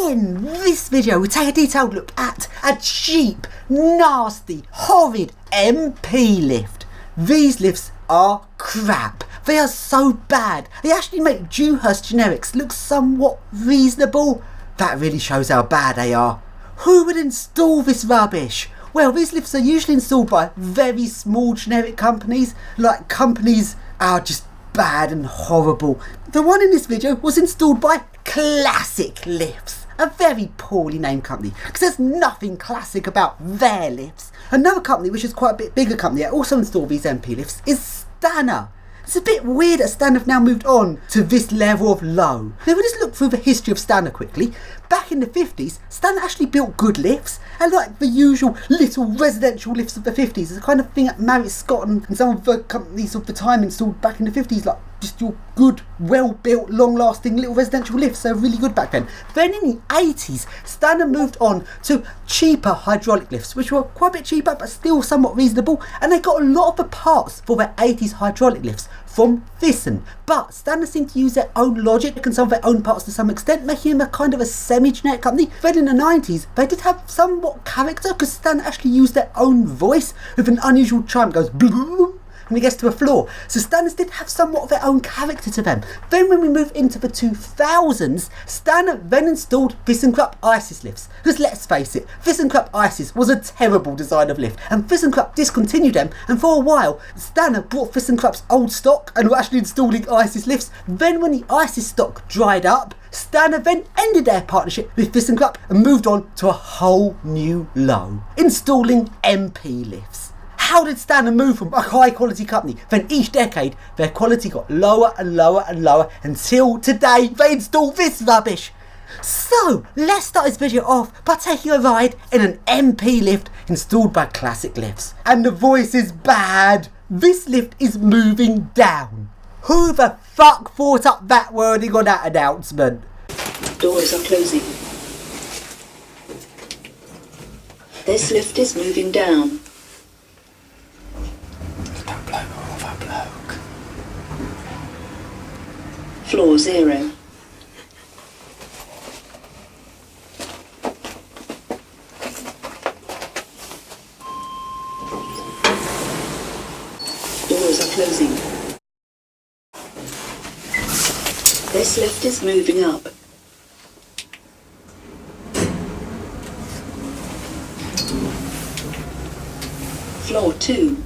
In this video we take a detailed look at a cheap, nasty, horrid MP lift. These lifts are crap. They are so bad. They actually make Dewhurst generics look somewhat reasonable. That really shows how bad they are. Who would install this rubbish? Well, these lifts are usually installed by very small generic companies, like companies are just bad and horrible. The one in this video was installed by Classic Lifts, a very poorly named company, because there's nothing classic about their lifts. Another company, which is quite a bit bigger company that also installed these MP lifts, is Stanner. It's a bit weird that Stanner have now moved on to this level of low. Now we'll just look through the history of Stanner quickly. Back in the 50s, Stanner actually built good lifts, and like the usual little residential lifts of the 50s, it's the kind of thing that Marriott Scott and some of the companies of the time installed back in the 50s, like just your good, well-built, long-lasting little residential lifts. They're really good back then. Then in the 80s, Stanner moved on to cheaper hydraulic lifts, which were quite a bit cheaper but still somewhat reasonable, and they got a lot of the parts for their 80s hydraulic lifts from Thyssen. But Stanner seemed to use their own logic and some of their own parts to some extent, making them a kind of a semi-generic company. Then in the 90s, they did have somewhat character, because Stanner actually used their own voice with an unusual chime. It goes boom when he gets to a floor. So Stanners did have somewhat of their own character to them. Then when we move into the 2000s, Stanner then installed ThyssenKrupp ISIS lifts. Because let's face it, ThyssenKrupp ISIS was a terrible design of lift, and ThyssenKrupp discontinued them, and for a while Stanner brought ThyssenKrupp's old stock and were actually installing ISIS lifts. Then when the ISIS stock dried up, Stanner then ended their partnership with ThyssenKrupp and moved on to a whole new low, installing MP lifts. How did Stanner move from a high quality company? Then each decade their quality got lower and lower and lower until today they install this rubbish. So let's start this video off by taking a ride in an MP lift installed by Classic Lifts. And the voice is bad. This lift is moving down. Who the fuck thought up that wording on that announcement? Doors are closing. This lift is moving down. Floor 0. Doors are closing. This lift is moving up. Floor 2.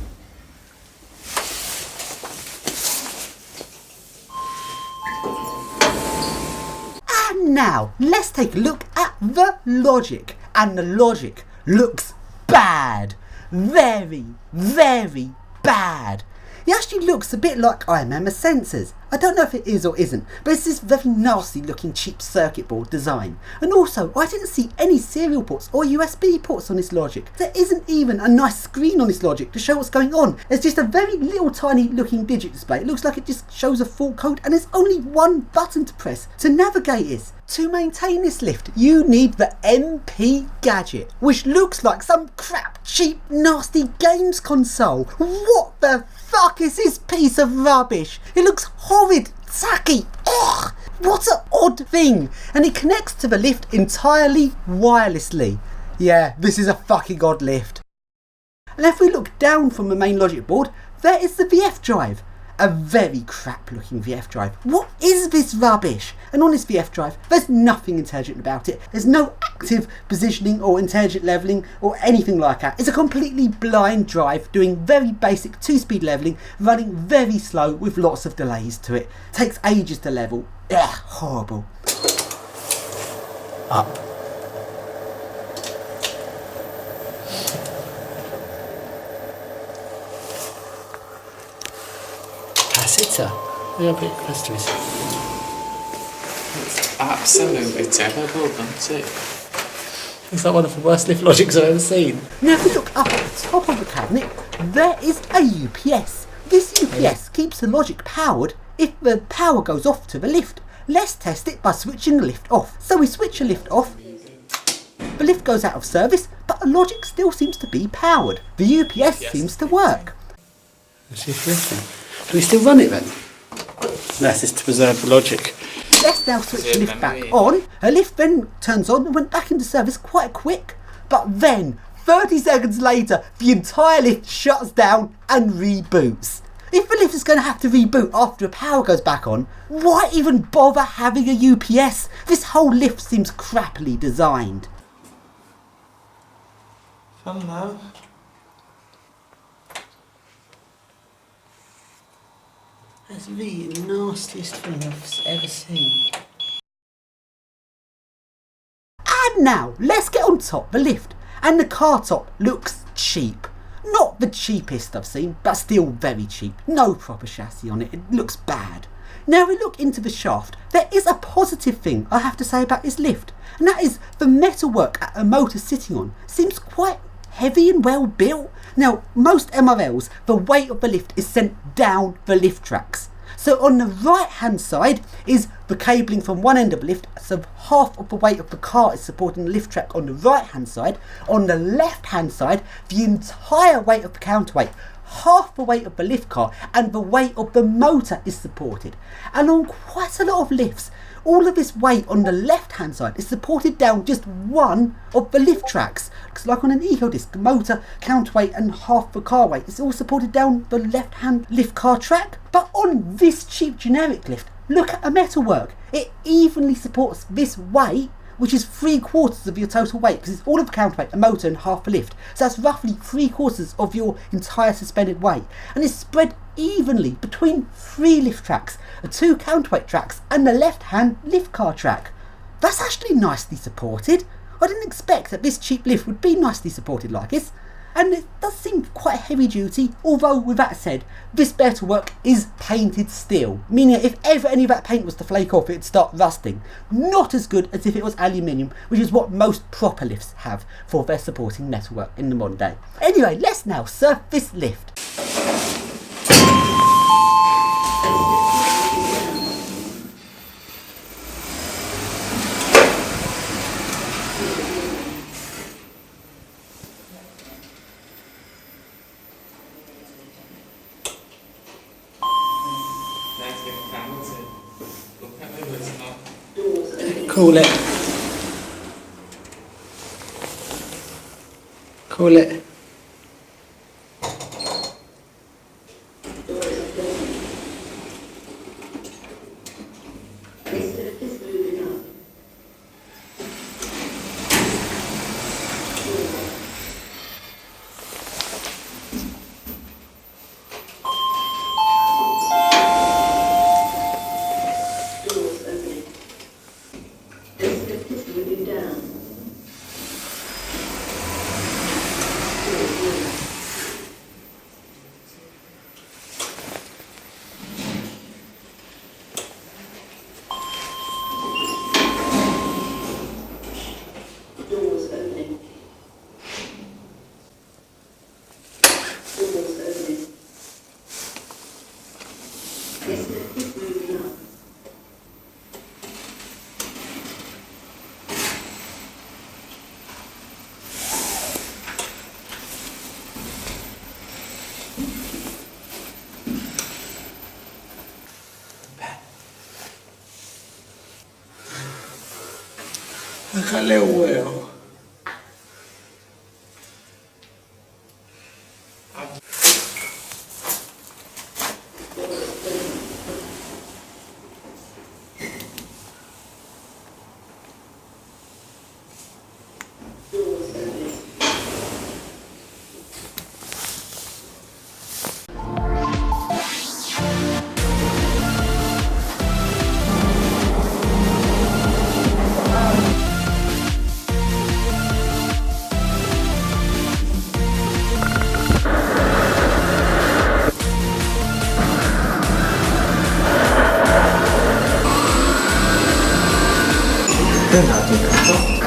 Now, let's take a look at the logic. And the logic looks bad. Very, very bad. It actually looks a bit like IMM sensors. I don't know if it is or isn't, but it's this very nasty looking cheap circuit board design. And also, I didn't see any serial ports or USB ports on this logic. There isn't even a nice screen on this logic to show what's going on. It's just a very little tiny looking digit display. It looks like it just shows a full code, and there's only one button to press to navigate it. To maintain this lift, you need the MP gadget, which looks like some crap, cheap, nasty games console. What the fuck is this piece of rubbish? It looks horrid, tacky. Ugh, what an odd thing. And it connects to the lift entirely wirelessly. Yeah, this is a fucking odd lift. And if we look down from the main logic board, there is the VF drive. A very crap looking VF drive. What is this rubbish? And on this VF drive, there's nothing intelligent about it. There's no active positioning or intelligent levelling or anything like that. It's a completely blind drive doing very basic 2-speed levelling, running very slow with lots of delays to it. Takes ages to level. Ugh, horrible. Up. Yeah, a bit close to it. It's absolutely terrible, isn't it? It's like one of the worst lift logics I've ever seen. Now if we look up at the top of the cabinet, there is a UPS. This UPS keeps the logic powered if the power goes off to the lift. Let's test it by switching the lift off. So we switch the lift off, the lift goes out of service, but the logic still seems to be powered. The UPS seems to work. Let's see if it's lifting. Do we still run it then? That's just to preserve the logic. let's now switch the lift back on. A lift then turns on and went back into service quite quick. But then, 30 seconds later, the entire lift shuts down and reboots. If the lift is going to have to reboot after the power goes back on, why even bother having a UPS? This whole lift seems crappily designed. Fun though. That's the nastiest thing I've ever seen. And now, let's get on top the lift. And the car top looks cheap. Not the cheapest I've seen, but still very cheap. No proper chassis on it, it looks bad. Now we look into the shaft, there is a positive thing I have to say about this lift. And that is the metalwork that a motor sitting on seems quite heavy and well built. Now, most MRLs, the weight of the lift is sent down the lift tracks. So on the right hand side is the cabling from one end of the lift, so half of the weight of the car is supporting the lift track on the right hand side. On the left hand side, the entire weight of the counterweight, half the weight of the lift car and the weight of the motor is supported. And on quite a lot of lifts, all of this weight on the left hand side is supported down just one of the lift tracks. Because like on an EcoDisc, the motor, counterweight and half the car weight is all supported down the left hand lift car track. But on this cheap generic lift, look at the metalwork. It evenly supports this weight, which is 3/4 of your total weight, because it's all of the counterweight, a motor and half the lift. So that's roughly 3/4 of your entire suspended weight. And it's spread evenly between 3 lift tracks, the 2 counterweight tracks and the left hand lift car track. That's actually nicely supported. I didn't expect that this cheap lift would be nicely supported like this. And it does seem quite heavy duty, although with that said, this metalwork is painted steel, meaning that if ever any of that paint was to flake off, it'd start rusting. Not as good as if it was aluminium, which is what most proper lifts have for their supporting metalwork in the modern day. Anyway, let's now surf this lift. Call it. Call it. Déjale huevo. Good, I'll do that.